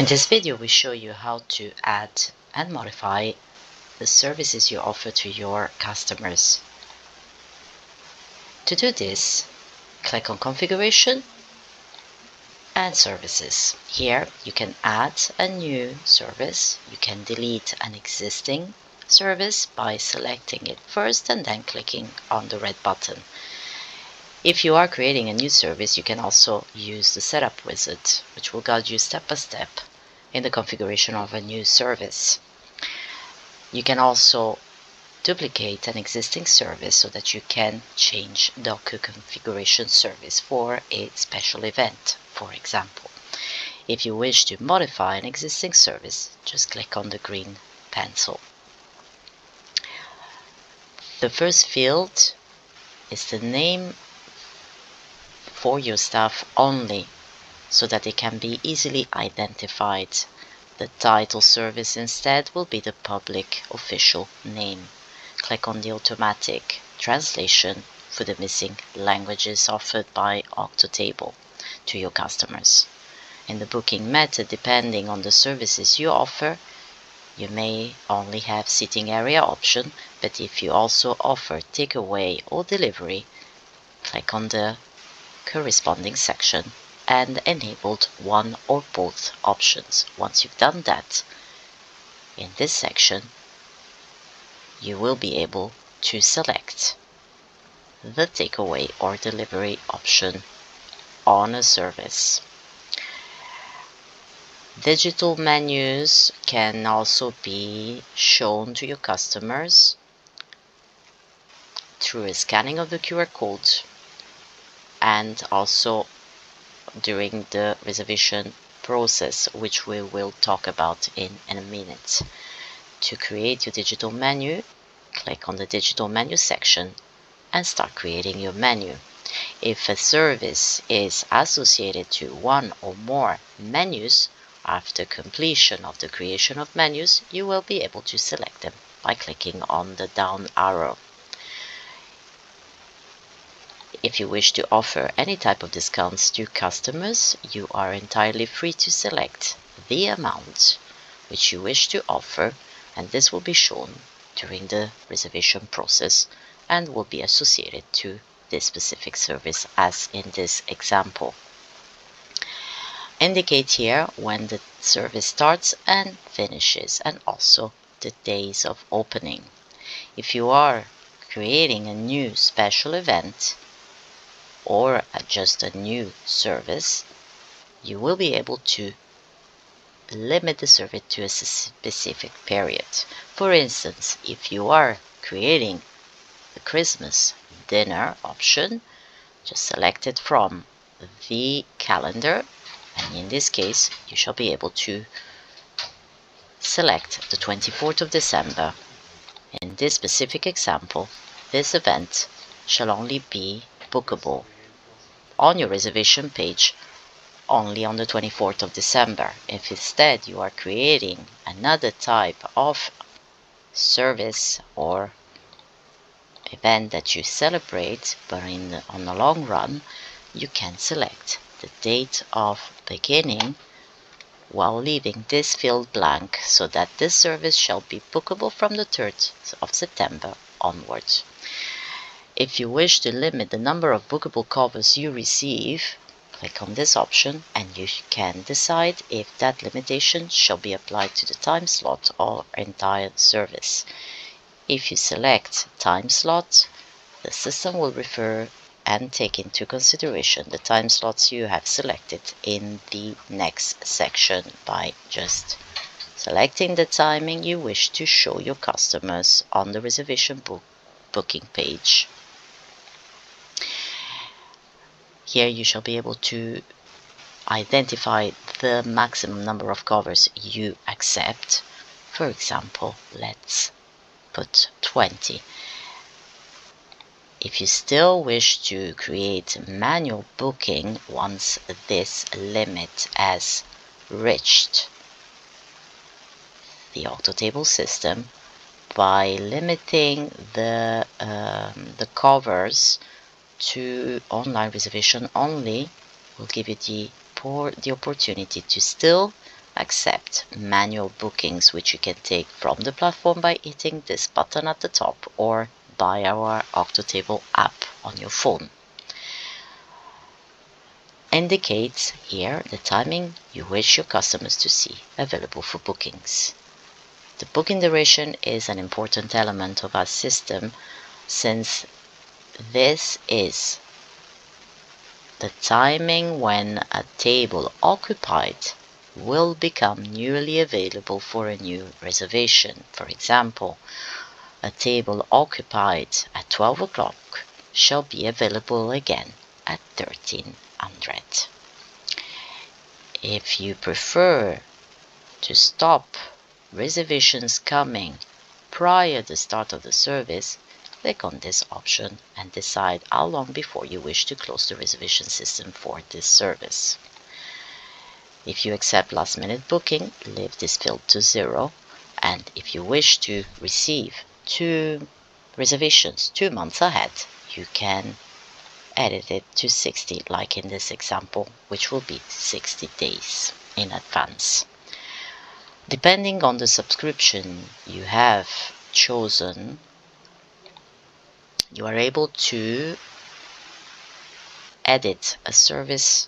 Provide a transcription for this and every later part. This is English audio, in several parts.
In this video, we show you how to add and modify the services you offer to your customers. To do this, click on Configuration and Services. Here, you can add a new service. You can delete an existing service by selecting it first and then clicking on the red button. If you are creating a new service, you can also use the Setup Wizard, which will guide you step by step in the configuration of a new service. You can also duplicate an existing service so that you can change the configuration service for a special event, for example. If you wish to modify an existing service, just click on the green pencil. The first field is the name for your staff only, so that it can be easily identified. The title service instead will be the public official name. Click on the automatic translation for the missing languages offered by OctoTable to your customers. In the booking method, depending on the services you offer, you may only have seating area option, but if you also offer takeaway or delivery, click on the corresponding section and enabled one or both options. Once you've done that, in this section, you will be able to select the takeaway or delivery option on a service. Digital menus can also be shown to your customers through a scanning of the QR code and also during the reservation process, which we will talk about in a minute. To create your digital menu, click on the digital menu section and start creating your menu. If a service is associated to one or more menus, after completion of the creation of menus, you will be able to select them by clicking on the down arrow. If you wish to offer any type of discounts to customers, you are entirely free to select the amount which you wish to offer, and this will be shown during the reservation process and will be associated to this specific service, as in this example. Indicate here when the service starts and finishes, and also the days of opening. If you are creating a new special event or just a new service, you will be able to limit the service to a specific period. For instance, if you are creating the Christmas dinner option, just select it from the calendar, and in this case you shall be able to select the 24th of December. In this specific example, this event shall only be bookable on your reservation page only on the 24th of December. If instead you are creating another type of service or event that you celebrate, but on the long run, you can select the date of beginning while leaving this field blank, so that this service shall be bookable from the 3rd of September onwards. If you wish to limit the number of bookable covers you receive, click on this option and you can decide if that limitation shall be applied to the time slot or entire service. If you select time slot, the system will refer and take into consideration the time slots you have selected in the next section by just selecting the timing you wish to show your customers on the reservation booking page. Here you shall be able to identify the maximum number of covers you accept. For example, let's put 20. If you still wish to create manual booking once this limit has reached the OctoTable system, by limiting the covers to online reservation only, will give you the opportunity to still accept manual bookings, which you can take from the platform by hitting this button at the top or by our OctoTable app on your phone. Indicates here the timing you wish your customers to see available for bookings. The booking duration is an important element of our system, since this is the timing when a table occupied will become newly available for a new reservation. For example, a table occupied at 12 o'clock shall be available again at 1300. If you prefer to stop reservations coming prior to the start of the service, click on this option and decide how long before you wish to close the reservation system for this service. If you accept last-minute booking, leave this field to 0, and if you wish to receive 2 reservations 2 months ahead, you can edit it to 60, like in this example, which will be 60 days in advance. Depending on the subscription you have chosen, you are able to edit a service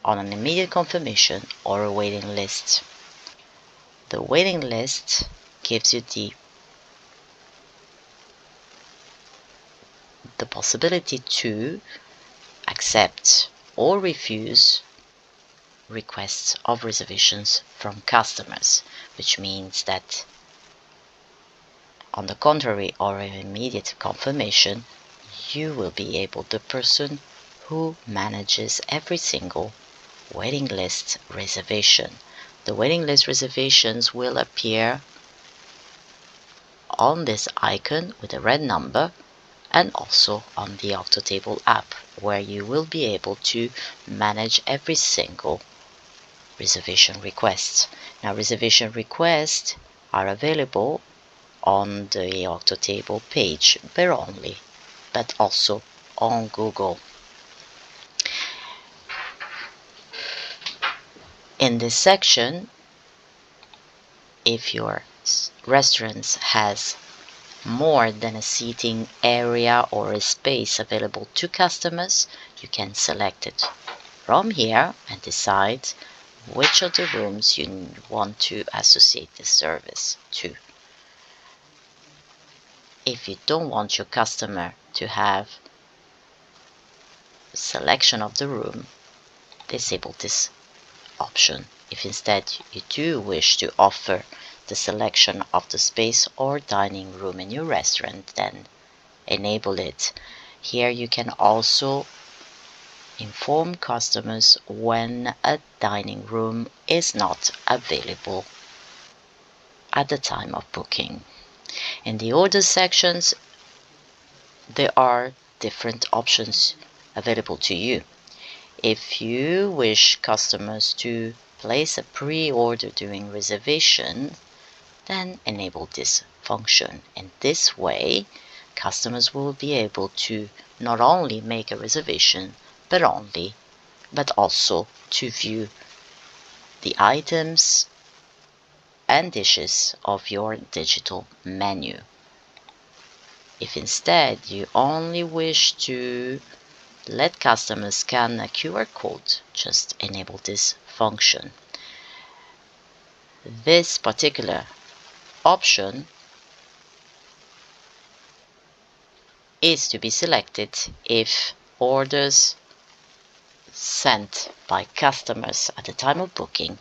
on an immediate confirmation or a waiting list. The waiting list gives you the possibility to accept or refuse requests of reservations from customers, which means that on the contrary or an immediate confirmation, you will be the person who manages every single waiting list reservation. The waiting list reservations will appear on this icon with a red number, and also on the OctoTable app, where you will be able to manage every single reservation request. Now, reservation requests are available on the OctoTable page, but also on Google. In this section, if your restaurant has more than a seating area or a space available to customers, you can select it from here and decide which of the rooms you want to associate this service to. If you don't want your customer to have a selection of the room, disable this option. If instead you do wish to offer the selection of the space or dining room in your restaurant, then enable it. Here you can also inform customers when a dining room is not available at the time of booking. In the order sections, there are different options available to you. If you wish customers to place a pre-order during reservation, then enable this function. In this way, customers will be able to not only make a reservation, but also to view the items and dishes of your digital menu. If instead you only wish to let customers scan a QR code, just enable this function. This particular option is to be selected if orders sent by customers at the time of booking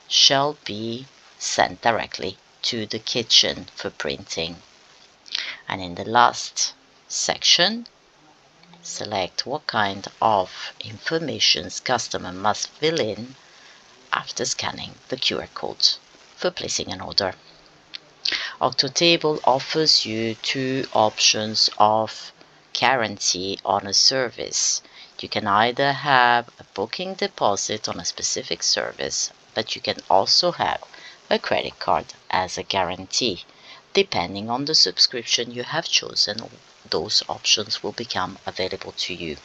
shall be sent directly to the kitchen for printing. And in the last section, select what kind of information customer must fill in after scanning the QR code for placing an order. OctoTable offers you 2 options of guarantee on a service. You can either have a booking deposit on a specific service, but you can also have a credit card as a guarantee. Depending on the subscription you have chosen, those options will become available to you.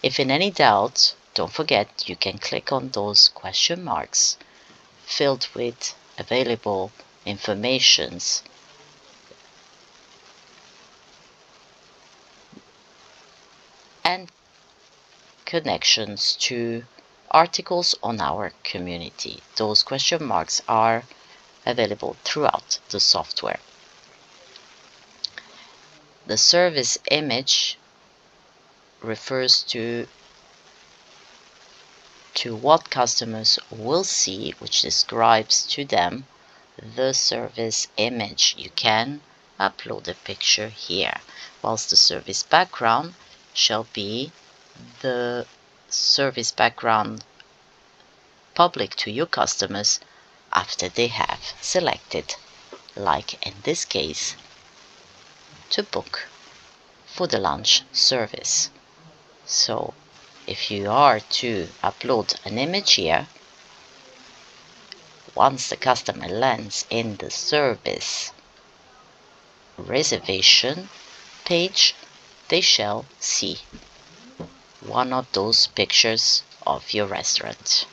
If in any doubt, don't forget you can click on those question marks filled with available informations and connections to articles on our community. Those question marks are available throughout the software. The service image refers to what customers will see, which describes to them the service image. You can upload a picture here, whilst the service background shall be the service background public to your customers after they have selected, like in this case, to book for the lunch service. So if you are to upload an image here, once the customer lands in the service reservation page, they shall see one of those pictures of your restaurant.